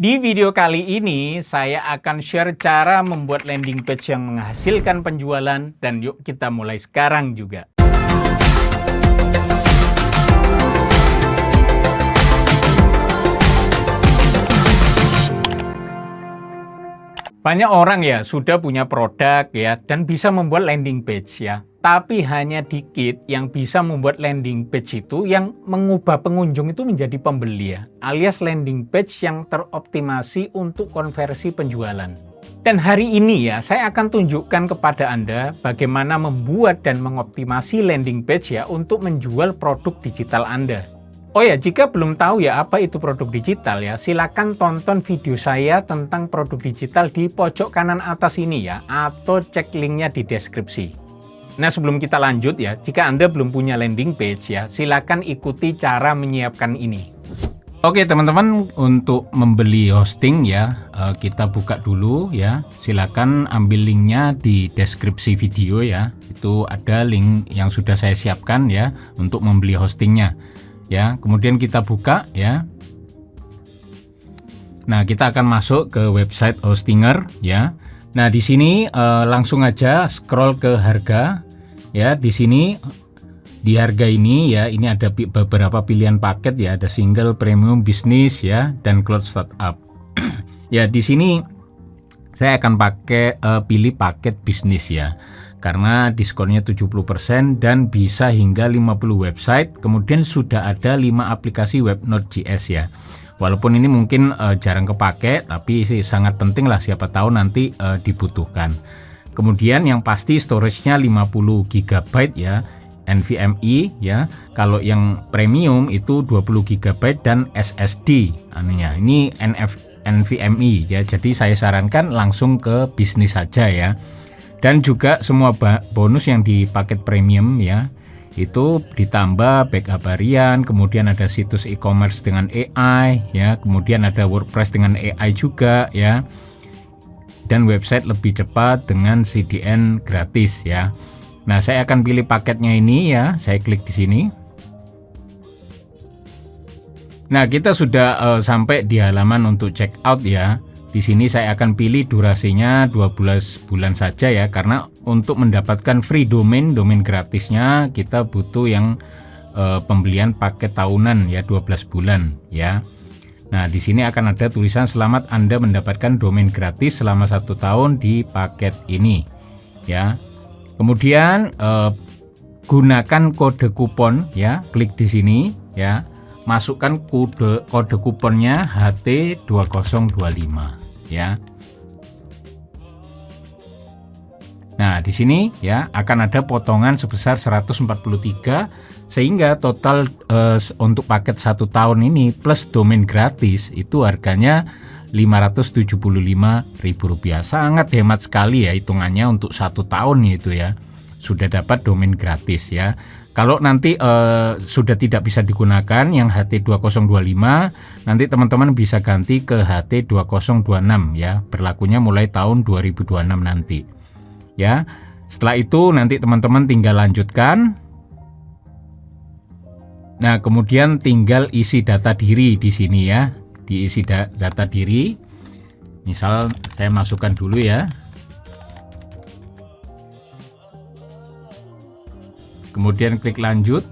Di video kali ini, saya akan share cara membuat landing page yang menghasilkan penjualan, dan yuk kita mulai sekarang juga. Banyak orang ya sudah punya produk ya dan bisa membuat landing page ya. Tapi hanya dikit yang bisa membuat landing page itu yang mengubah pengunjung itu menjadi pembeli ya. Alias landing page yang teroptimasi untuk konversi penjualan. Dan hari ini ya saya akan tunjukkan kepada Anda bagaimana membuat dan mengoptimasi landing page ya untuk menjual produk digital Anda. Oh ya, jika belum tahu ya apa itu produk digital ya, silakan tonton video saya tentang produk digital di pojok kanan atas ini ya, atau cek linknya di deskripsi. Nah, sebelum kita lanjut ya, jika Anda belum punya landing page ya, silakan ikuti cara menyiapkan ini. Oke teman-teman, untuk membeli hosting ya, kita buka dulu ya, silakan ambil linknya di deskripsi video ya, itu ada link yang sudah saya siapkan ya, untuk membeli hostingnya. Ya, kemudian kita buka ya. Nah, kita akan masuk ke website Hostinger ya. Nah, di sini langsung aja scroll ke harga ya. Di sini di harga ini ya, ini ada beberapa pilihan paket ya, ada single, premium, bisnis ya, dan cloud startup. Ya, di sini saya akan pilih paket bisnis ya. Karena diskonnya 70% dan bisa hingga 50 website, kemudian sudah ada 5 aplikasi web Node.js ya. Walaupun ini mungkin jarang kepake, tapi sih sangat penting lah, siapa tahu nanti dibutuhkan. Kemudian yang pasti storage-nya 50 GB ya, NVMe ya. Kalau yang premium itu 20 GB dan SSD anunya. Ini NVMe ya. Jadi saya sarankan langsung ke bisnis saja ya. Dan juga semua bonus yang di paket premium ya, itu ditambah backup harian, kemudian ada situs e-commerce dengan AI ya, kemudian ada WordPress dengan AI juga ya, dan website lebih cepat dengan CDN gratis ya. Nah, saya akan pilih paketnya ini ya, saya klik di sini. Nah, kita sudah sampai di halaman untuk check out ya. Di sini saya akan pilih durasinya 12 bulan saja ya, karena untuk mendapatkan free domain gratisnya kita butuh yang pembelian paket tahunan ya, 12 bulan ya. Nah, di sini akan ada tulisan selamat Anda mendapatkan domain gratis selama 1 tahun di paket ini ya. Kemudian gunakan kode kupon ya, klik di sini ya. Masukkan kode kuponnya HT2025 ya. Nah, di sini ya akan ada potongan sebesar 143, sehingga total untuk paket 1 tahun ini plus domain gratis itu harganya Rp575.000. Sangat hemat sekali ya hitungannya untuk 1 tahun itu ya. Sudah dapat domain gratis ya. Kalau nanti sudah tidak bisa digunakan yang HT2025, nanti teman-teman bisa ganti ke HT2026 ya, berlakunya mulai tahun 2026 nanti ya. Setelah itu nanti teman-teman tinggal lanjutkan. Nah, kemudian tinggal isi data diri di sini ya, diisi data diri. Misal saya masukkan dulu ya. Kemudian klik lanjut.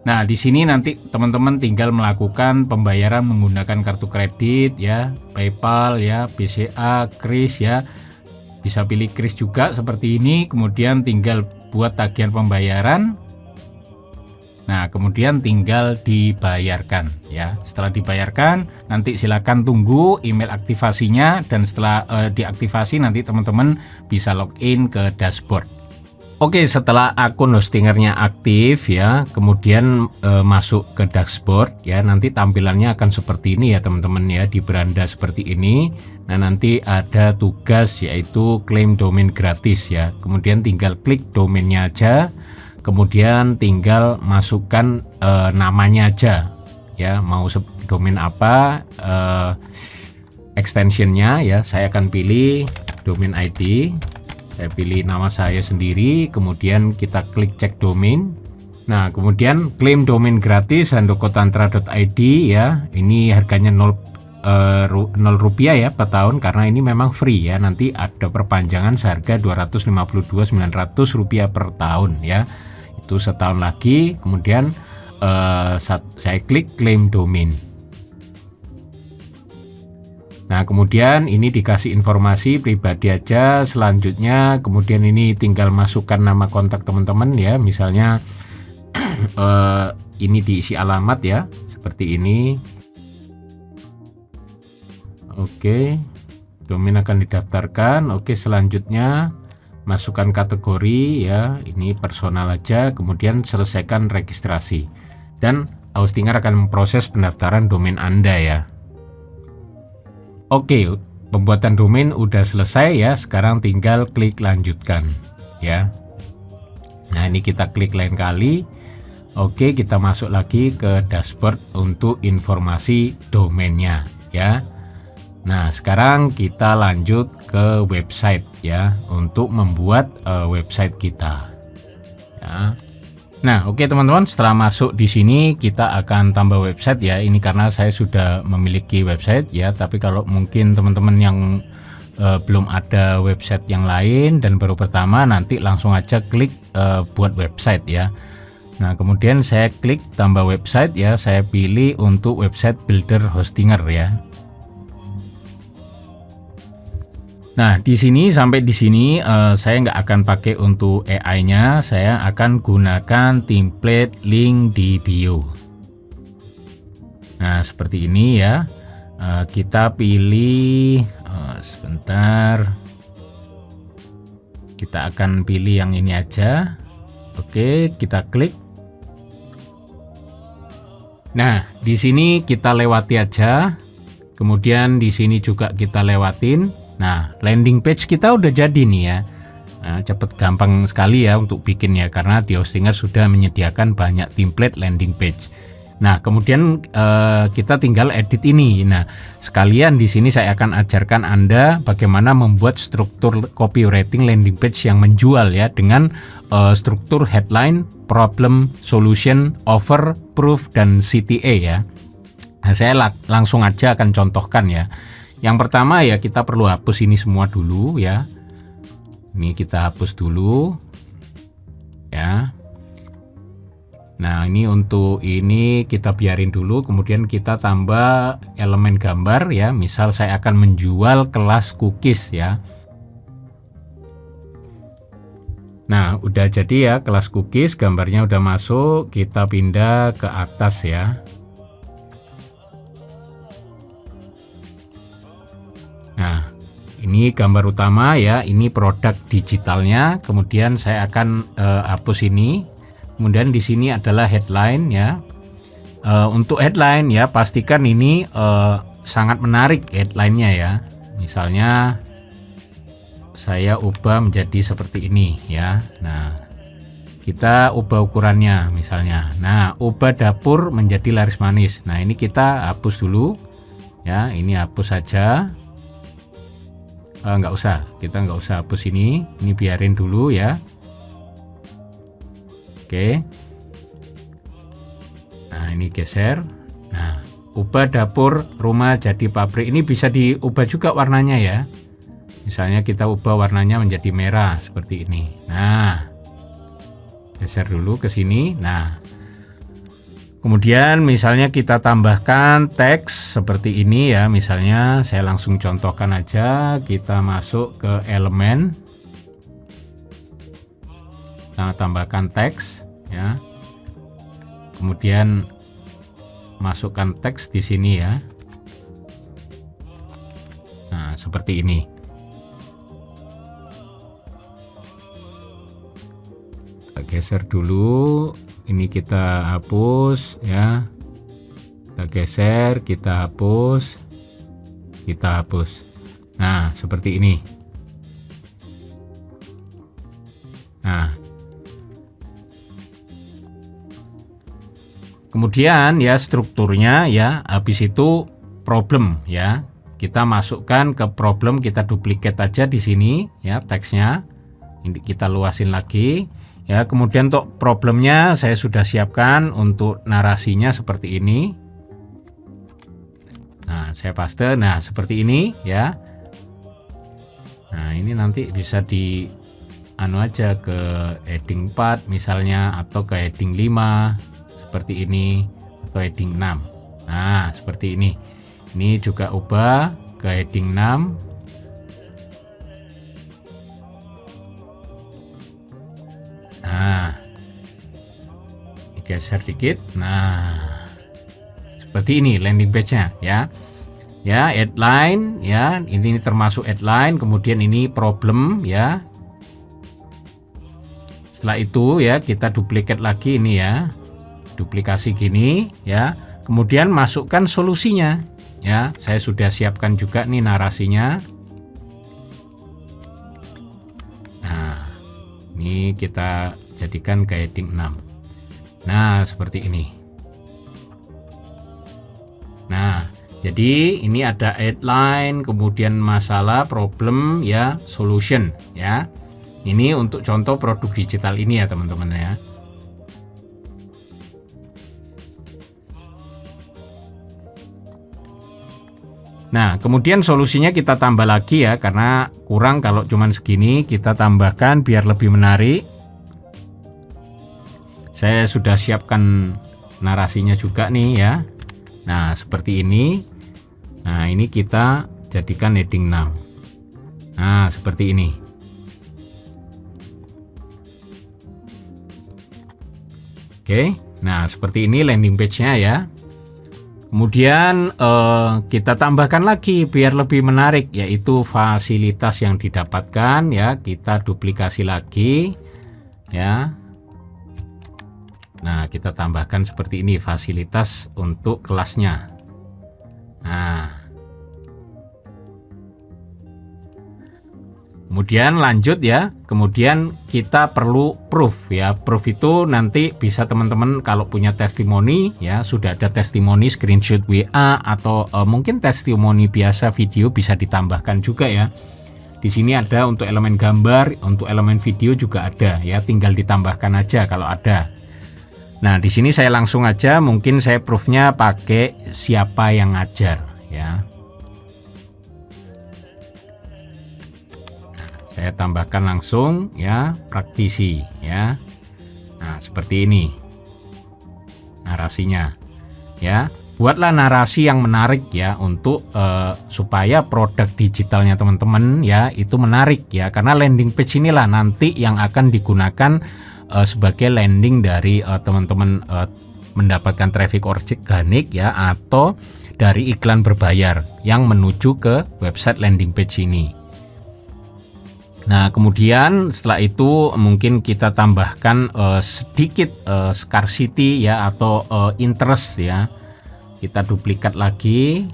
Nah, di sini nanti teman-teman tinggal melakukan pembayaran menggunakan kartu kredit ya, PayPal ya, BCA, Kris ya. Bisa pilih Kris juga seperti ini, kemudian tinggal buat tagihan pembayaran. Nah, kemudian tinggal dibayarkan ya. Setelah dibayarkan, nanti silakan tunggu email aktivasinya, dan setelah diaktifasi nanti teman-teman bisa login ke dashboard. Oke, setelah akun Hostingernya aktif ya, kemudian masuk ke dashboard ya, nanti tampilannya akan seperti ini ya teman-teman ya, di beranda seperti ini. Nah, nanti ada tugas yaitu klaim domain gratis ya. Kemudian tinggal klik domainnya aja. Kemudian tinggal masukkan namanya aja ya, mau domain apa, extensionnya ya. Saya akan pilih domain ID, saya pilih nama saya sendiri, kemudian kita klik cek domain Nah, kemudian klaim domain gratis handokotantra.id ya. Ini harganya 0 rupiah ya per tahun, karena ini memang free ya. Nanti ada perpanjangan seharga 252.900 rupiah per tahun ya. Itu setahun lagi. Kemudian saya klik klaim domain. Nah, kemudian ini dikasih informasi pribadi aja. Selanjutnya kemudian ini tinggal masukkan nama kontak teman-teman ya. Misalnya ini diisi alamat ya, seperti ini. Oke, domain akan didaftarkan. Oke, selanjutnya masukkan kategori ya, ini personal aja. Kemudian selesaikan registrasi, dan Austinger akan memproses pendaftaran domain Anda ya. Oke, pembuatan domain udah selesai ya. Sekarang tinggal klik lanjutkan ya. Nah, ini kita klik lain kali. Oke, kita masuk lagi ke dashboard untuk informasi domainnya ya. Nah, sekarang kita lanjut ke website ya, untuk membuat website kita ya. Nah, oke teman-teman, setelah masuk di sini kita akan tambah website ya. Ini karena saya sudah memiliki website ya, tapi kalau mungkin teman-teman yang belum ada website yang lain dan baru pertama, nanti langsung aja klik buat website ya. Nah, kemudian saya klik tambah website ya, saya pilih untuk website builder Hostinger ya. Nah, di sini sampai di sini saya nggak akan pakai untuk AI-nya, saya akan gunakan template link di bio. Nah, seperti ini ya. Kita pilih sebentar. Kita akan pilih yang ini aja. Oke, kita klik. Nah, di sini kita lewati aja. Kemudian di sini juga kita lewatin. Nah, landing page kita udah jadi nih ya. Nah, cepet gampang sekali ya untuk bikin ya, karena di Austinger sudah menyediakan banyak template landing page. Nah, kemudian kita tinggal edit ini. Nah, sekalian di sini saya akan ajarkan Anda bagaimana membuat struktur copywriting landing page yang menjual ya, dengan struktur headline, problem, solution, offer, proof, dan CTA ya. Nah, saya langsung aja akan contohkan ya. Yang pertama ya, kita perlu hapus ini semua dulu ya. Ini kita hapus dulu ya. Nah, ini untuk ini kita biarin dulu. Kemudian kita tambah elemen gambar ya. Misal saya akan menjual kelas cookies ya. Nah, udah jadi ya kelas cookies, gambarnya udah masuk. Kita pindah ke atas ya. Nah, ini gambar utama ya, ini produk digitalnya. Kemudian saya akan hapus ini. Kemudian di sini adalah headline ya. Untuk headline ya, pastikan ini sangat menarik headline-nya ya. Misalnya saya ubah menjadi seperti ini ya. Nah, kita ubah ukurannya misalnya. Nah, ubah dapur menjadi laris manis. Nah, ini kita hapus dulu ya. Ini hapus saja. Nggak usah, kita nggak usah hapus ini biarin dulu ya. Oke, nah ini geser. Nah, ubah dapur rumah jadi pabrik, ini bisa diubah juga warnanya ya. Misalnya kita ubah warnanya menjadi merah seperti ini. Nah, geser dulu ke sini. Nah, kemudian misalnya kita tambahkan teks seperti ini ya. Misalnya saya langsung contohkan aja, kita masuk ke elemen, kita tambahkan teks ya. Kemudian masukkan teks di sini ya. Nah, seperti ini. Kita geser dulu. Ini kita hapus ya. Kita geser, kita hapus, kita hapus. Nah, seperti ini. Nah, kemudian ya strukturnya ya, habis itu problem ya. Kita masukkan ke problem, kita duplicate aja di sini ya teksnya. Ini kita luasin lagi. Ya, kemudian untuk problemnya saya sudah siapkan untuk narasinya seperti ini. Nah, saya paste. Nah, seperti ini ya. Nah, ini nanti bisa di aja ke heading 4 misalnya, atau ke heading 5 seperti ini, atau heading 6. Nah, seperti ini. Ini juga ubah ke heading 6. Nah, geser dikit. Nah, seperti ini landing page-nya ya. Ya, headline ya, ini termasuk headline, kemudian ini problem ya. Setelah itu ya, kita duplikat lagi ini ya. Duplikasi gini ya. Kemudian masukkan solusinya ya. Saya sudah siapkan juga nih narasinya. Nah, ini kita jadikan ke heading 6. Nah, seperti ini. Nah, jadi ini ada headline, kemudian masalah, problem ya, solution ya. Ini untuk contoh produk digital ini ya teman-teman ya. Nah, kemudian solusinya kita tambah lagi ya, karena kurang kalau cuman segini, kita tambahkan biar lebih menarik. Saya sudah siapkan narasinya juga nih ya. Nah, seperti ini. Nah, ini kita jadikan heading 6. Nah, seperti ini. Oke. Nah, seperti ini landing page-nya ya. Kemudian kita tambahkan lagi biar lebih menarik, yaitu fasilitas yang didapatkan ya. Kita duplikasi lagi ya. Nah, kita tambahkan seperti ini, fasilitas untuk kelasnya. Nah, kemudian lanjut ya. Kemudian kita perlu proof ya. Proof itu nanti bisa teman-teman kalau punya testimoni ya, sudah ada testimoni screenshot WA atau mungkin testimoni biasa video bisa ditambahkan juga ya. Di sini ada untuk elemen gambar, untuk elemen video juga ada ya. Tinggal ditambahkan aja kalau ada. Nah, di sini saya langsung aja, mungkin saya proofnya pakai siapa yang ngajar ya. Nah, saya tambahkan langsung ya, praktisi ya. Nah, seperti ini narasinya ya. Buatlah narasi yang menarik ya, untuk supaya produk digitalnya teman-teman ya itu menarik ya, karena landing page inilah nanti yang akan digunakan sebagai landing dari teman-teman mendapatkan traffic organik ya, atau dari iklan berbayar yang menuju ke website landing page ini. Nah, kemudian setelah itu mungkin kita tambahkan sedikit scarcity ya, atau interest ya. Kita duplikat lagi.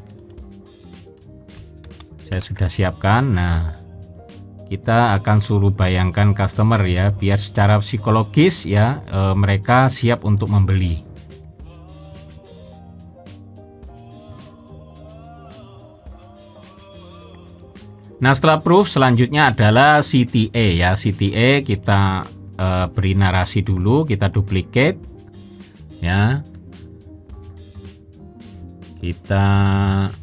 Saya sudah siapkan. Nah, kita akan suruh bayangkan customer ya, biar secara psikologis ya mereka siap untuk membeli. Nah, setelah proof selanjutnya adalah CTA ya. CTA kita beri narasi dulu, kita duplicate ya. Kita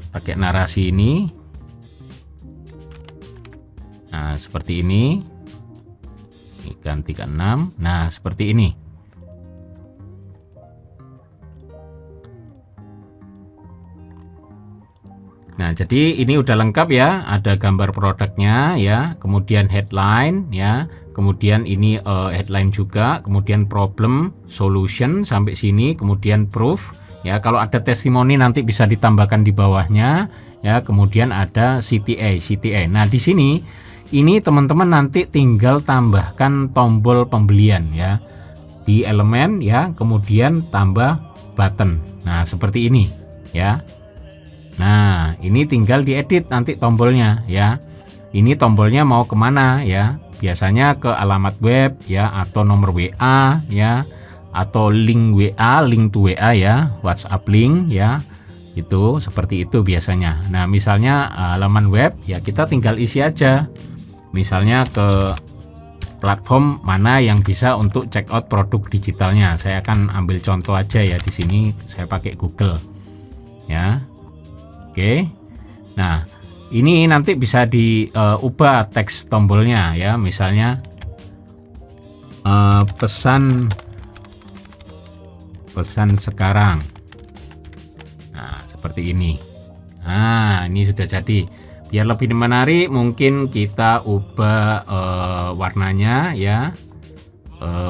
pakai narasi ini. Nah, seperti ini. Ganti ke 6. Nah, seperti ini. Nah, jadi ini udah lengkap ya. Ada gambar produknya ya, kemudian headline ya, kemudian ini headline juga, kemudian problem, solution sampai sini, kemudian proof ya. Kalau ada testimoni nanti bisa ditambahkan di bawahnya ya. Kemudian ada CTA. Nah, di sini ini teman-teman nanti tinggal tambahkan tombol pembelian ya di elemen ya, kemudian tambah button. Nah, seperti ini ya. Nah, ini tinggal diedit nanti tombolnya ya. Ini tombolnya mau kemana ya? Biasanya ke alamat web ya, atau nomor WA ya, atau link WA, link to WA ya, WhatsApp link ya. Itu seperti itu biasanya. Nah, misalnya halaman web ya, kita tinggal isi aja. Misalnya ke platform mana yang bisa untuk check out produk digitalnya. Saya akan ambil contoh aja ya, di sini saya pakai Google ya. Oke. Nah, ini nanti bisa diubah teks tombolnya ya, misalnya pesan sekarang. Nah, seperti ini. Nah, ini sudah jadi. Biar lebih menarik, mungkin kita ubah warnanya ya,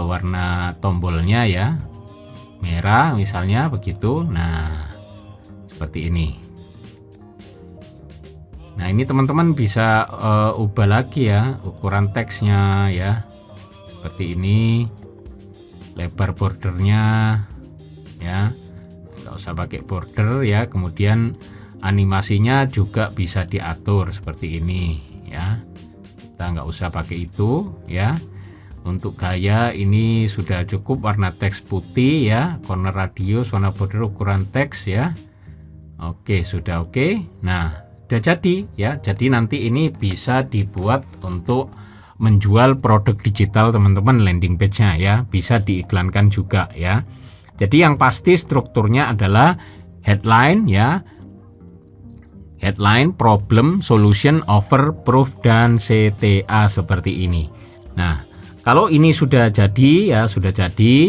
warna tombolnya ya, merah misalnya begitu. Nah, seperti ini. Nah, ini teman-teman bisa ubah lagi ya ukuran teksnya ya, seperti ini. Lebar bordernya ya, nggak usah pakai border ya. Kemudian animasinya juga bisa diatur seperti ini ya, kita nggak usah pakai itu ya. Untuk gaya ini sudah cukup, warna teks putih ya, corner radius, warna border, ukuran teks ya. Oke, sudah oke. Nah, udah jadi ya. Jadi nanti ini bisa dibuat untuk menjual produk digital teman-teman, landing page-nya ya, bisa diiklankan juga ya. Jadi yang pasti strukturnya adalah headline ya, headline, problem, solution, offer, proof, dan CTA seperti ini. Nah, kalau ini sudah jadi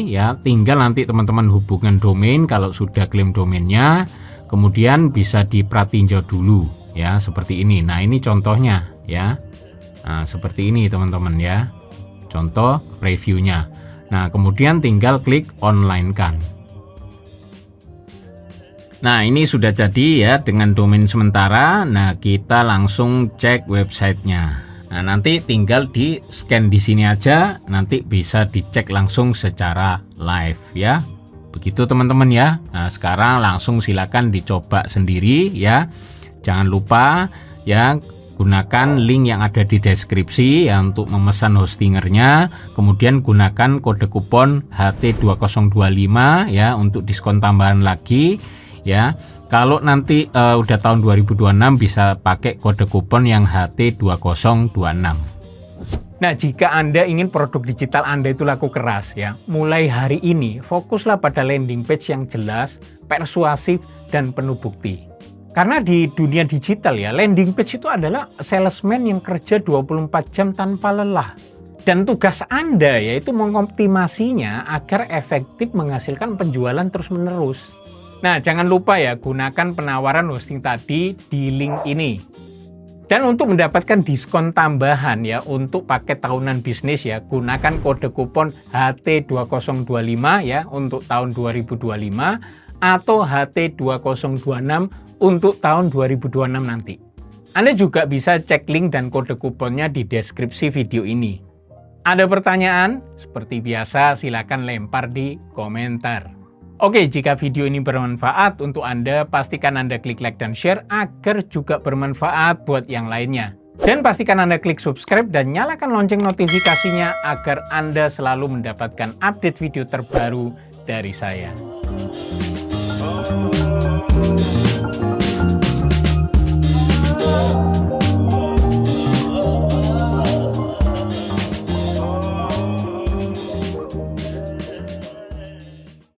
ya, tinggal nanti teman-teman hubungan domain. Kalau sudah klaim domainnya, kemudian bisa dipratinjau dulu ya, seperti ini. Nah, ini contohnya ya. Nah, seperti ini teman-teman ya, contoh reviewnya. Nah, kemudian tinggal klik online kan. Nah, ini sudah jadi ya dengan domain sementara. Nah, kita langsung cek websitenya. Nah, nanti tinggal di scan di sini aja, nanti bisa dicek langsung secara live ya. Begitu teman-teman ya. Nah, sekarang langsung silakan dicoba sendiri ya. Jangan lupa ya, gunakan link yang ada di deskripsi ya untuk memesan hostingernya. Kemudian gunakan kode kupon HT2025 ya untuk diskon tambahan lagi. Ya, kalau nanti udah tahun 2026 bisa pakai kode kupon yang HT2026. Nah, jika Anda ingin produk digital Anda itu laku keras ya, mulai hari ini fokuslah pada landing page yang jelas, persuasif, dan penuh bukti. Karena di dunia digital ya, landing page itu adalah salesman yang kerja 24 jam tanpa lelah. Dan tugas Anda yaitu mengoptimasinya agar efektif menghasilkan penjualan terus-menerus. Nah, jangan lupa ya, gunakan penawaran hosting tadi di link ini. Dan untuk mendapatkan diskon tambahan ya untuk paket tahunan bisnis ya, gunakan kode kupon HT2025 ya untuk tahun 2025 atau HT2026 untuk tahun 2026 nanti. Anda juga bisa cek link dan kode kuponnya di deskripsi video ini. Ada pertanyaan? Seperti biasa, silakan lempar di komentar. Oke, jika video ini bermanfaat untuk Anda, pastikan Anda klik like dan share agar juga bermanfaat buat yang lainnya. Dan pastikan Anda klik subscribe dan nyalakan lonceng notifikasinya agar Anda selalu mendapatkan update video terbaru dari saya.